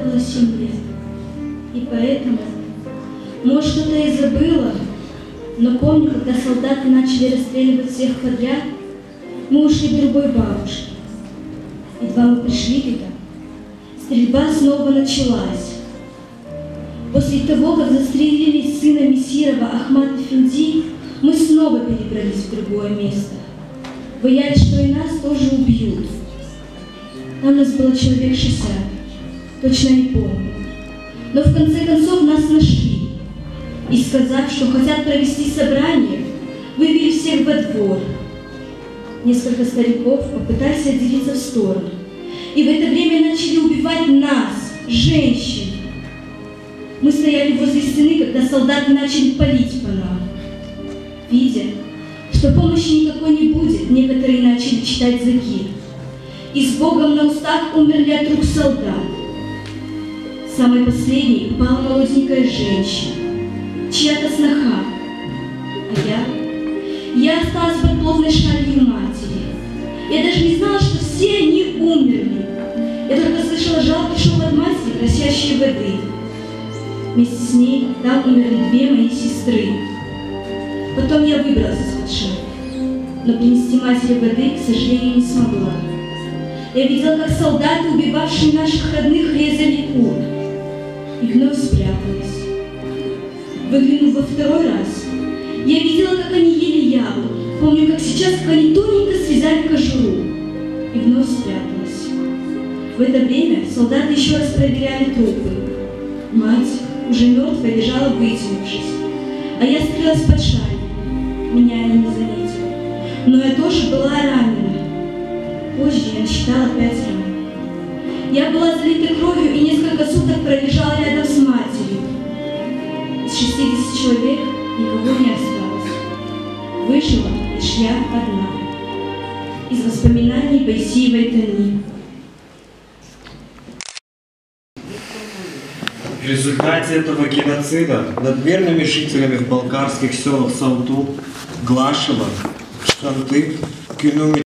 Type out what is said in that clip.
было 7 лет. И поэтому, может, что-то и забыла, но помню, когда солдаты начали расстреливать всех подряд, мы ушли к другой бабушке. Едва мы пришли туда, стрельба снова началась. После того, как застрелили сына Мессирова Ахмад Эфенди, мы снова перебрались в другое место. Боялись, что и нас тоже убьют. Там нас было человек 60, точно не помню. Но в конце концов нас нашли. И, сказав, что хотят провести собрание, вывели всех во двор. Несколько стариков попытались отделиться в сторону. И в это время начали убивать нас, женщин. Мы стояли возле стены, когда солдаты начали палить по нам. Видя, что помощи никакой не будет, некоторые начали читать закир. И с Богом на устах умерли от рук солдат. Самой последней упала молоденькая женщина, чья-то сноха. А я осталась под плотной шалью матери. Я даже не знала, что все они умерли. Я только слышала жалкий шепот матери, просящей воды. Вместе с ней там умерли 2 мои сестры. Потом я выбралась из-под шали, но принести матери воды, к сожалению, не смогла. Я видела, как солдаты, убивавшие наших родных, резали кур, и вновь спряталась. Выглянув во 2-й раз, я видела, как они ели яблок. Помню, как сейчас, как они тоненько срезали кожуру, и вновь спряталась. В это время солдаты еще раз проверяли трупы. Мать, уже мертвая, лежала вытянувшись, а я скрылась под шалью. Меня они не заметили, но я тоже была ранена. Позже я насчитала 5 ран. Я была залита кровью и несколько суток пролежала рядом с матерью. Из 60 человек никого не осталось. Выжила лишь я одна. Из воспоминаний Байсиевой Тани. В результате этого геноцида над мирными жителями в балкарских селах Салту, Глашево, Шанты, Кюнуми